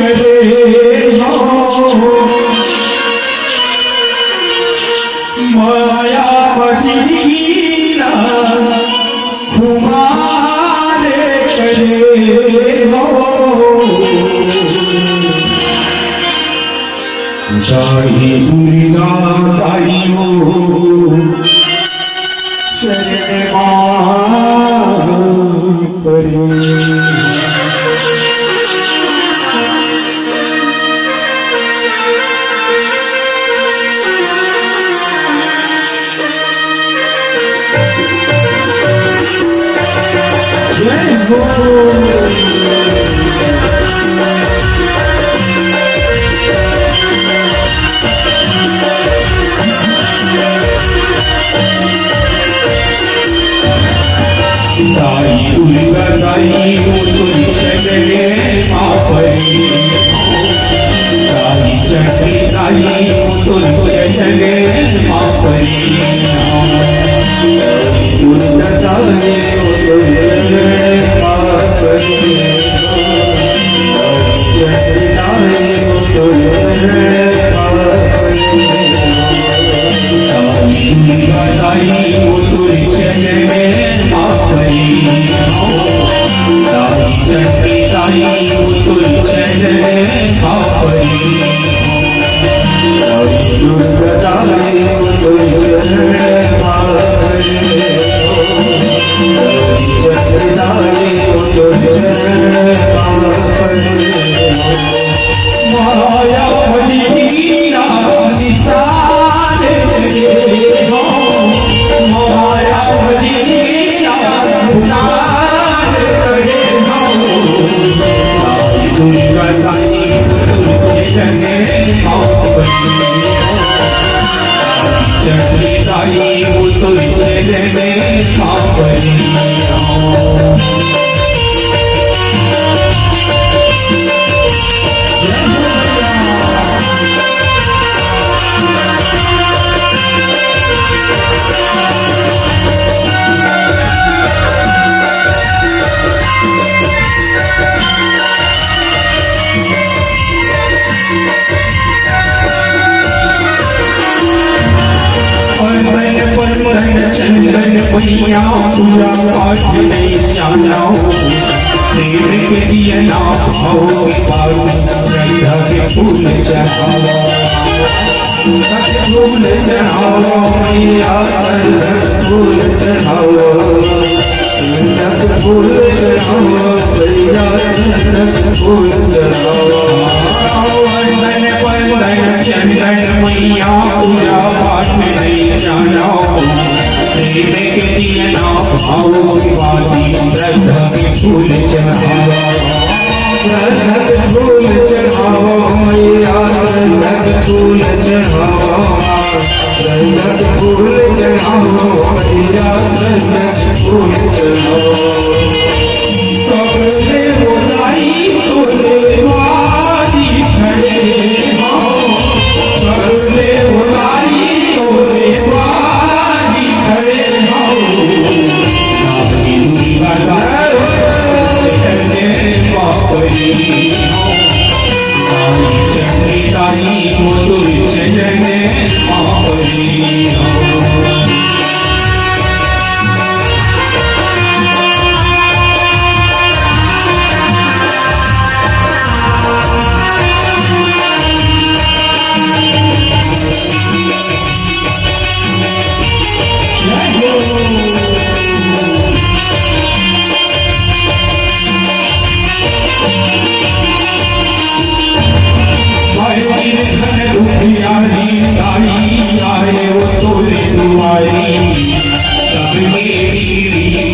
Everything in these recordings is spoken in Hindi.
करे माया बचीना तुम्हारे करे दाई दुर्गा दाई हो शरण करे दाई दुर्गा दाई हो तुझ चले मापरी दाई चक्री दाई हो तुझ चले मापरी दुर्गा दाई हो तुझ चले मापरी चक्री दाई हो तुझ चले मापरी दुर्गा दाई हो तुझ चले मापरी दाई चक्री दाई हो तुझ चले मापरी दुर्गा दाई हो तुझ चले मापरी चक्री दाई हो तुझ चले मापरी माया भजीना निशान हो माया भजीना निशान करे दुर्गा दाई तुझे चले मापरी चक्री दाई हो तुझे चले मापरी चंदन मैया पूजा पाठ नहीं जाना तेरे के दिए ना भाव श्रद्धा के फूल चढ़ाओ फूल चढ़ाओ मैया फूल चढ़ाओ फूल चढ़ाओ मैया फूल चढ़ाओ चंदन मैया पूजा पाठ नहीं जाना तेरे के दिए ना भाव श्रद्धा के फूल चढ़ाओ श्रद्धा के फूल चढ़ाओ मैया श्रद्धा के फूल चढ़ाओ श्रद्धा के फूल चढ़ाओ मैया श्रद्धा के फूल चढ़ाओ कबरे बोलाई तोले वादी खड़े कबरे बोलाई तोले वादी खड़े चक्री दाई हो तुझ चले मापरी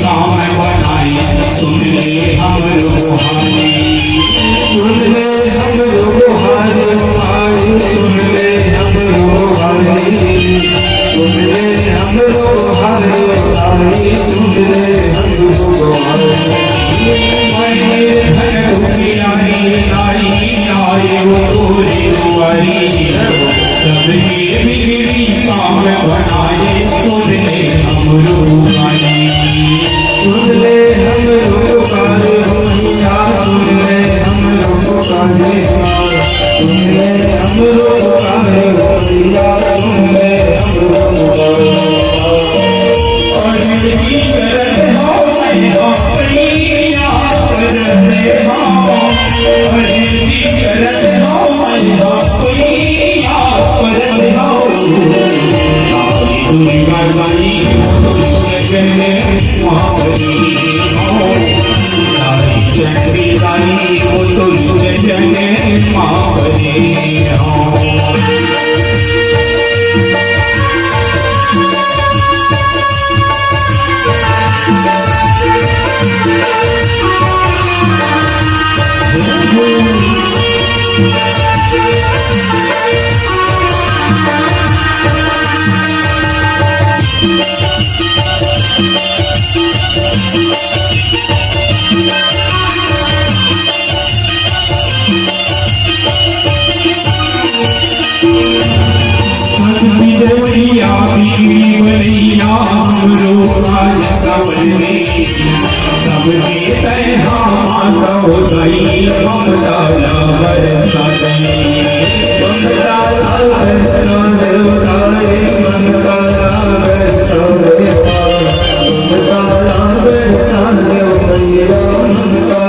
काम बनाए सुन ले हम रूहानी सुन ले हम रूहानी सुन ले हम रूहानी सुन ले हम रूहानी सुन ले हम रूहानी मैं धन रुकियानी नाई आए वो तोरी दुआरी सबकी बिगड़ी काम बनाए सुन ले हम रूहानी सुन ले हम लोग मैया सुन ले हम लोग करते हो हरे जी करते हो अल्लाह कोई याद करते हो ताई दुर्गा ताई तुझसे जने महाबली हो ताई चंडी ताई तुझसे जने महाबली हो देवैया बीवी बलैया रोज सवरने सबके तैहा माता गई ममता बरसाते ममता बरसाते ममता बरसाते ममता बरसाते मैया ममता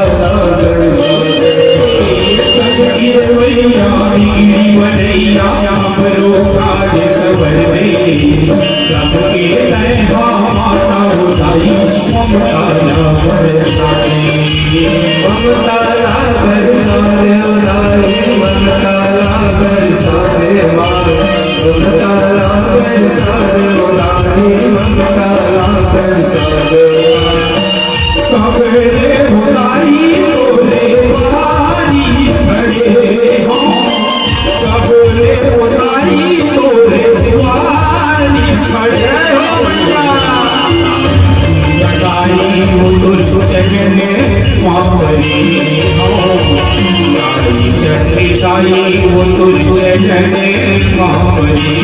बरसाते देवैया बीवी बलैया रोज सबके तैहा माता उठाई ममता बरसाते ममता बरसाते ममता बरसाते ममता बरसाते ममता बरसाते सबरे भुलाई तोरे बारी खड़े हो सबरे भुलाई तोरे बारी खड़े हो लगाई वो तुझसे जने महाबली हो ताई चंडी ताई वो तुझसे जने महाबली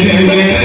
Thank you.